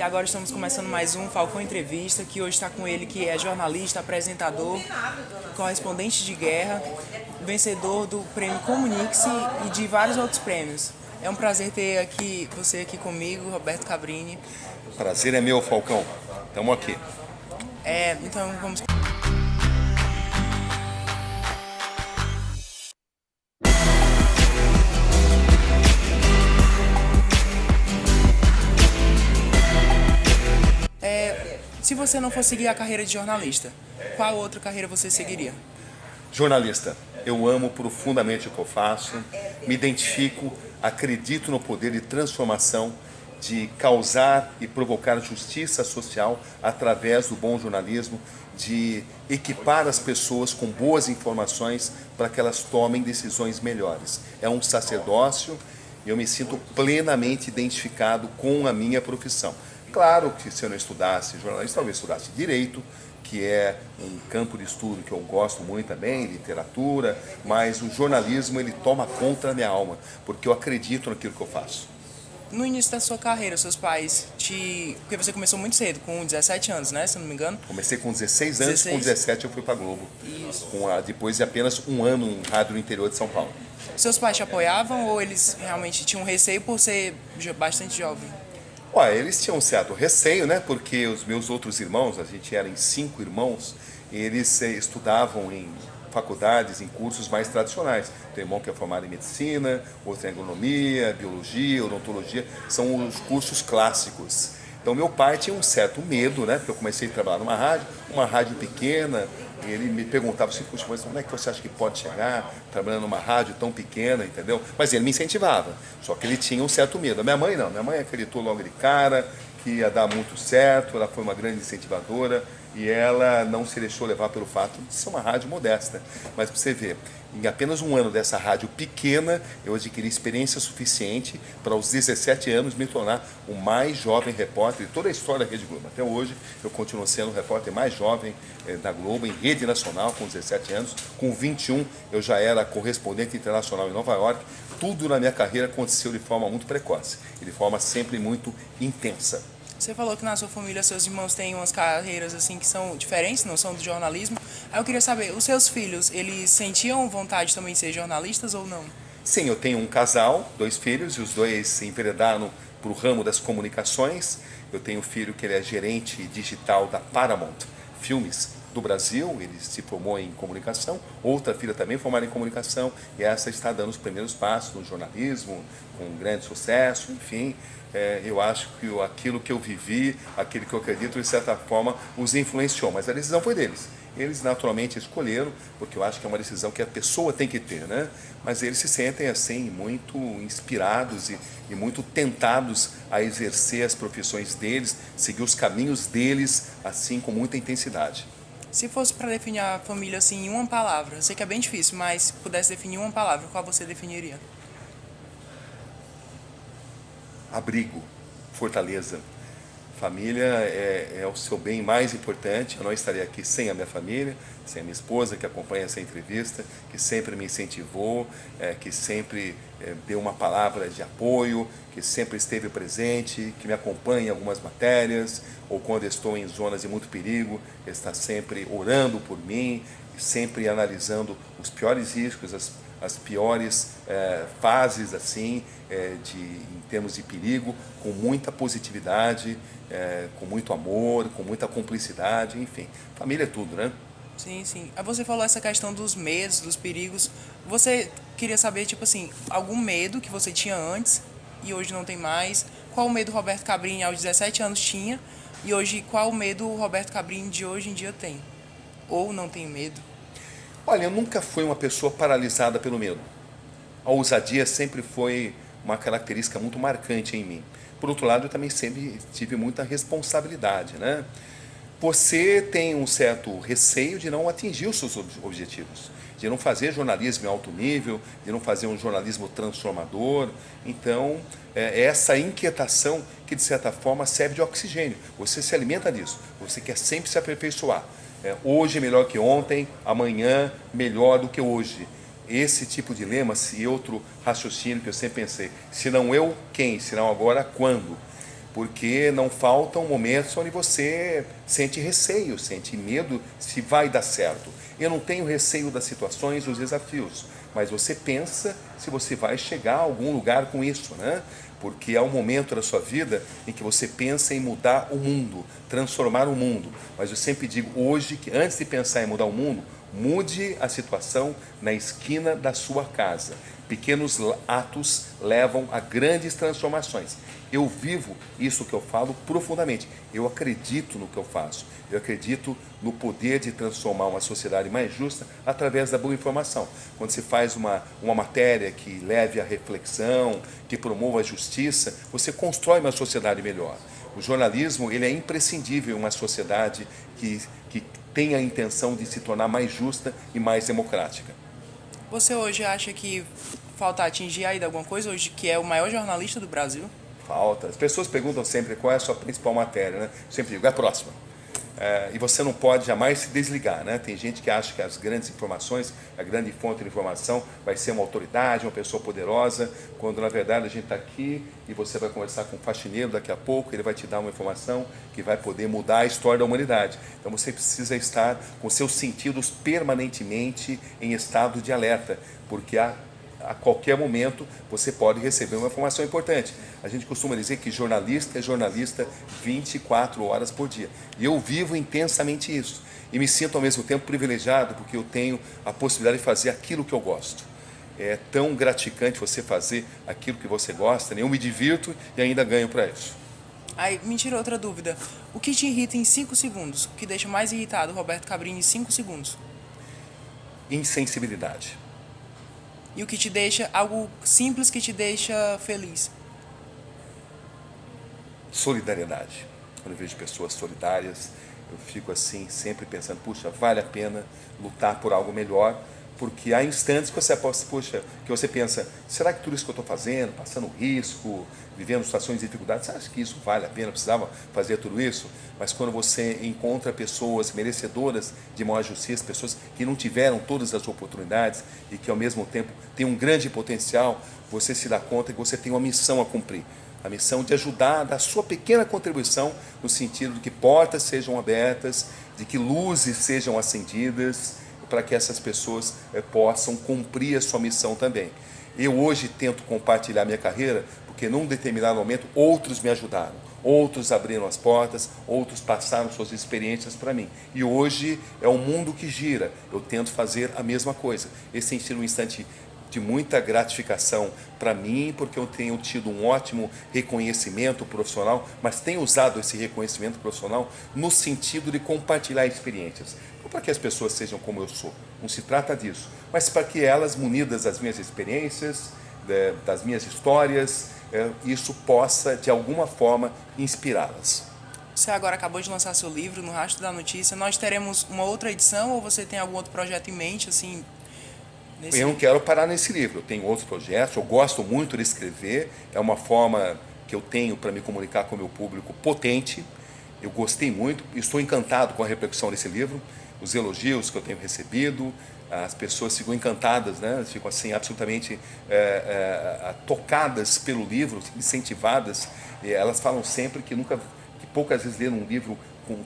E agora estamos começando mais um Falcão Entrevista, que hoje está com ele, que é jornalista, apresentador, correspondente de guerra, vencedor do prêmio Comunique-se e de vários outros prêmios. É um prazer ter você aqui comigo, Roberto Cabrini. Prazer é meu, Falcão. Estamos aqui. Então vamos... Se você não for seguir a carreira de jornalista, qual outra carreira você seguiria? Jornalista. Eu amo profundamente o que eu faço, me identifico, acredito no poder de transformação, de causar e provocar justiça social através do bom jornalismo, de equipar as pessoas com boas informações para que elas tomem decisões melhores. É um sacerdócio e eu me sinto plenamente identificado com a minha profissão. Claro que se eu não estudasse jornalismo, talvez estudasse direito, que é um campo de estudo que eu gosto muito também, literatura, mas o jornalismo ele toma conta da minha alma, porque eu acredito naquilo que eu faço. No início da sua carreira, seus pais Porque você começou muito cedo, com 17 anos, né, se eu não me engano? Comecei com 16 anos, com 17 eu fui para a Globo. Isso. Depois de apenas um ano em rádio no interior de São Paulo. Seus pais te apoiavam ou eles realmente tinham receio por ser bastante jovem? Olha, eles tinham um certo receio, né? Porque os meus outros irmãos, a gente era em 5 irmãos, eles estudavam em faculdades, em cursos mais tradicionais. Tem um irmão que é formado em medicina, outro em agronomia, biologia, odontologia, são os cursos clássicos. Então meu pai tinha um certo medo, né? Porque eu comecei a trabalhar numa rádio pequena, e ele me perguntava assim, puxa, mas como é que você acha que pode chegar trabalhando numa rádio tão pequena, entendeu? Mas ele me incentivava, só que ele tinha um certo medo. A minha mãe não, minha mãe acreditou logo de cara que ia dar muito certo, ela foi uma grande incentivadora e ela não se deixou levar pelo fato de ser uma rádio modesta. Mas para você ver, em apenas um ano dessa rádio pequena, eu adquiri experiência suficiente para aos 17 anos me tornar o mais jovem repórter de toda a história da Rede Globo. Até hoje eu continuo sendo o repórter mais jovem da Globo em rede nacional com 17 anos. Com 21 eu já era correspondente internacional em Nova York. Tudo na minha carreira aconteceu de forma muito precoce e de forma sempre muito intensa. Você falou que na sua família seus irmãos têm umas carreiras assim que são diferentes, não são do jornalismo. Aí eu queria saber, os seus filhos, eles sentiam vontade também de ser jornalistas ou não? Sim, eu tenho um casal, 2 filhos, e os dois se enveredaram para o ramo das comunicações. Eu tenho um filho que ele é gerente digital da Paramount Filmes do Brasil, ele se formou em comunicação, outra filha também formada em comunicação, e essa está dando os primeiros passos no jornalismo, com um grande sucesso, enfim. Eu acho que aquilo que eu vivi, aquilo que eu acredito, de certa forma, os influenciou, mas a decisão foi deles. Eles naturalmente escolheram, porque eu acho que é uma decisão que a pessoa tem que ter, né? Mas eles se sentem assim muito inspirados e muito tentados a exercer as profissões deles, seguir os caminhos deles, assim, com muita intensidade. Se fosse para definir a família assim em uma palavra, eu sei que é bem difícil, mas se pudesse definir uma palavra, qual você definiria? Abrigo, fortaleza. Família é o seu bem mais importante. Eu não estaria aqui sem a minha família, sem a minha esposa que acompanha essa entrevista, que sempre me incentivou, que sempre deu uma palavra de apoio, que sempre esteve presente, que me acompanha em algumas matérias, ou quando estou em zonas de muito perigo, está sempre orando por mim, sempre analisando os piores riscos, as piores fases assim, em termos de perigo, com muita positividade, com muito amor, com muita cumplicidade, enfim. Família é tudo, né? Sim, sim. Aí você falou essa questão dos medos, dos perigos. Você queria saber, tipo assim, algum medo que você tinha antes e hoje não tem mais? Qual o medo o Roberto Cabrini aos 17 anos tinha e hoje qual o medo o Roberto Cabrini de hoje em dia tem? Ou não tem medo? Olha, eu nunca fui uma pessoa paralisada pelo medo. A ousadia sempre foi uma característica muito marcante em mim. Por outro lado, eu também sempre tive muita responsabilidade, né? Você tem um certo receio de não atingir os seus objetivos, de não fazer jornalismo em alto nível, de não fazer um jornalismo transformador. Então, essa inquietação que, de certa forma, serve de oxigênio. Você se alimenta disso, você quer sempre se aperfeiçoar. Hoje melhor que ontem, amanhã melhor do que hoje. Esse tipo de lema, e outro raciocínio que eu sempre pensei, se não eu, quem? Se não agora, quando? porque não faltam momentos onde você sente receio, sente medo se vai dar certo. Eu não tenho receio das situações, dos desafios, mas você pensa se você vai chegar a algum lugar com isso, né? Porque há um momento da sua vida em que você pensa em mudar o mundo, transformar o mundo. Mas eu sempre digo hoje que antes de pensar em mudar o mundo, mude a situação na esquina da sua casa. Pequenos atos levam a grandes transformações. Eu vivo isso que eu falo profundamente. Eu acredito no que eu faço. Eu acredito no poder de transformar uma sociedade mais justa através da boa informação. Quando se faz uma matéria que leve à reflexão, que promova a justiça, você constrói uma sociedade melhor. O jornalismo ele é imprescindível em uma sociedade que tem a intenção de se tornar mais justa e mais democrática. Você hoje acha que falta atingir ainda alguma coisa, hoje que é o maior jornalista do Brasil? Falta. As pessoas perguntam sempre qual é a sua principal matéria, né? Eu sempre digo, é a próxima. E você não pode jamais se desligar, né? Tem gente que acha que as grandes informações, a grande fonte de informação vai ser uma autoridade, uma pessoa poderosa, quando na verdade a gente está aqui e você vai conversar com um faxineiro daqui a pouco, ele vai te dar uma informação que vai poder mudar a história da humanidade. Então você precisa estar com seus sentidos permanentemente em estado de alerta, porque a qualquer momento você pode receber uma informação importante. A gente costuma dizer que jornalista é jornalista 24 horas por dia. E eu vivo intensamente isso. E me sinto ao mesmo tempo privilegiado porque eu tenho a possibilidade de fazer aquilo que eu gosto. É tão gratificante você fazer aquilo que você gosta, né? Eu me divirto e ainda ganho para isso. Aí, me tira outra dúvida. O que te irrita em 5 segundos? O que deixa mais irritado Roberto Cabrini em 5 segundos? Insensibilidade. E o que te deixa, algo simples que te deixa feliz? Solidariedade. Quando eu vejo pessoas solidárias, eu fico assim, sempre pensando, puxa, vale a pena lutar por algo melhor, porque há instantes que você possa, puxa, que você pensa, será que tudo isso que eu estou fazendo, passando risco, vivendo situações de dificuldade, você acha que isso vale a pena, precisava fazer tudo isso? Mas quando você encontra pessoas merecedoras de maior justiça, pessoas que não tiveram todas as oportunidades e que ao mesmo tempo têm um grande potencial, você se dá conta que você tem uma missão a cumprir. A missão de ajudar, da sua pequena contribuição, no sentido de que portas sejam abertas, de que luzes sejam acendidas, para que essas pessoas possam cumprir a sua missão também. Eu hoje tento compartilhar minha carreira, porque num determinado momento outros me ajudaram, outros abriram as portas, outros passaram suas experiências para mim. E hoje é o mundo que gira, eu tento fazer a mesma coisa. Esse tem sido um instante de muita gratificação para mim, porque eu tenho tido um ótimo reconhecimento profissional, mas tenho usado esse reconhecimento profissional no sentido de compartilhar experiências. Não para que as pessoas sejam como eu sou, não se trata disso, mas para que elas, munidas das minhas experiências, das minhas histórias, isso possa, de alguma forma, inspirá-las. Você agora acabou de lançar seu livro, No Rastro da Notícia. Nós teremos uma outra edição ou você tem algum outro projeto em mente, assim? Eu não quero parar nesse livro, eu tenho outros projetos, eu gosto muito de escrever, é uma forma que eu tenho para me comunicar com o meu público potente, eu gostei muito, estou encantado com a repercussão desse livro, os elogios que eu tenho recebido, as pessoas ficam encantadas, né? Ficam assim absolutamente tocadas pelo livro, incentivadas, e elas falam sempre que poucas vezes leram um livro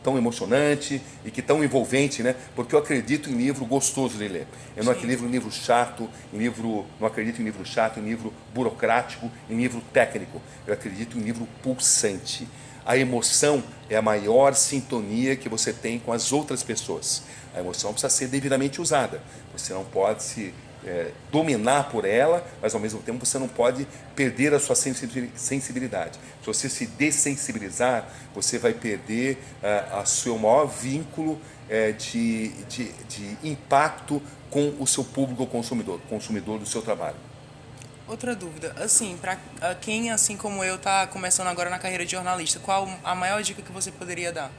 tão emocionante e que tão envolvente, né? Porque eu acredito em livro gostoso de ler. Eu não acredito em livro chato, não acredito em livro chato, em livro burocrático, em livro técnico. Eu acredito em livro pulsante. A emoção é a maior sintonia que você tem com as outras pessoas. A emoção precisa ser devidamente usada. Você não pode se dominar por ela, mas ao mesmo tempo você não pode perder a sua sensibilidade. Se você se dessensibilizar, você vai perder o seu maior vínculo de impacto com o seu público consumidor do seu trabalho. Outra dúvida, assim, para quem, assim como eu, está começando agora na carreira de jornalista, qual a maior dica que você poderia dar?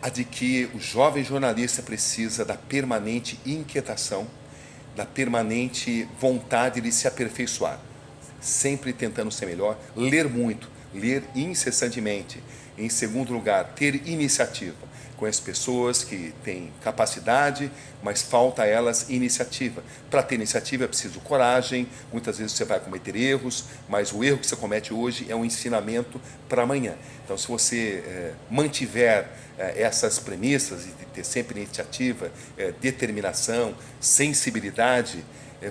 A de que o jovem jornalista precisa da permanente inquietação, da permanente vontade de se aperfeiçoar, sempre tentando ser melhor, ler muito, ler incessantemente. Em segundo lugar, ter iniciativa. Conheço pessoas que têm capacidade, mas falta a elas iniciativa. Para ter iniciativa é preciso coragem, muitas vezes você vai cometer erros, mas o erro que você comete hoje é um ensinamento para amanhã. Então, se você mantiver essas premissas de ter sempre iniciativa, determinação, sensibilidade,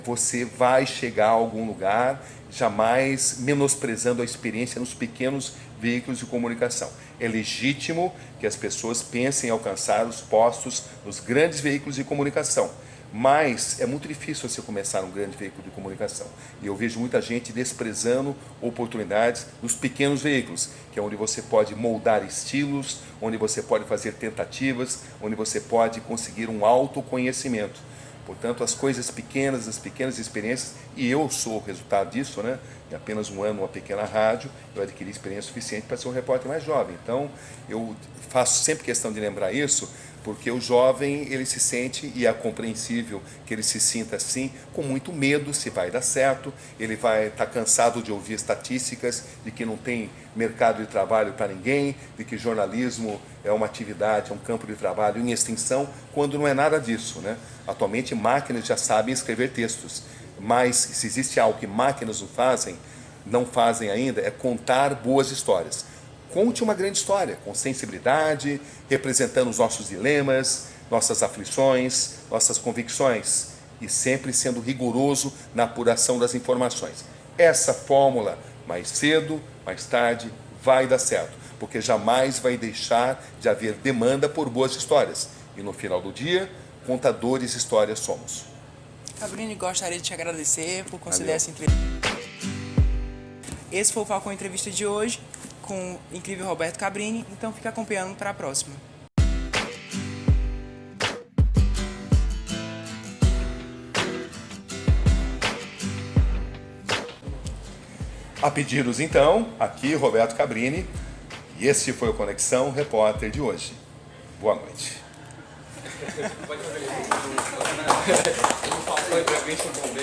você vai chegar a algum lugar, jamais menosprezando a experiência nos pequenos veículos de comunicação. É legítimo que as pessoas pensem em alcançar os postos nos grandes veículos de comunicação, mas é muito difícil você começar um grande veículo de comunicação. E eu vejo muita gente desprezando oportunidades nos pequenos veículos, que é onde você pode moldar estilos, onde você pode fazer tentativas, onde você pode conseguir um autoconhecimento. Portanto, as coisas pequenas, as pequenas experiências, e eu sou o resultado disso, né? Em apenas um ano, uma pequena rádio, eu adquiri experiência suficiente para ser um repórter mais jovem. Então, eu faço sempre questão de lembrar isso, porque o jovem, ele se sente, e é compreensível que ele se sinta assim, com muito medo se vai dar certo, ele vai estar cansado de ouvir estatísticas de que não tem mercado de trabalho para ninguém, de que jornalismo é uma atividade, é um campo de trabalho em extinção, quando não é nada disso, né? Atualmente, máquinas já sabem escrever textos, mas se existe algo que máquinas não fazem ainda, é contar boas histórias. Conte uma grande história, com sensibilidade, representando os nossos dilemas, nossas aflições, nossas convicções, e sempre sendo rigoroso na apuração das informações. Essa fórmula, mais cedo, mais tarde, vai dar certo, porque jamais vai deixar de haver demanda por boas histórias. E no final do dia, contadores de histórias somos. Cabrini, gostaria de te agradecer por conceder essa entrevista. Esse foi o Falcão Entrevista de hoje, com o incrível Roberto Cabrini, então fica acompanhando para a próxima. A pedidos, então, aqui Roberto Cabrini, e esse foi o Conexão Repórter de hoje. Boa noite. Pode fazer um Falcão Entrevista com o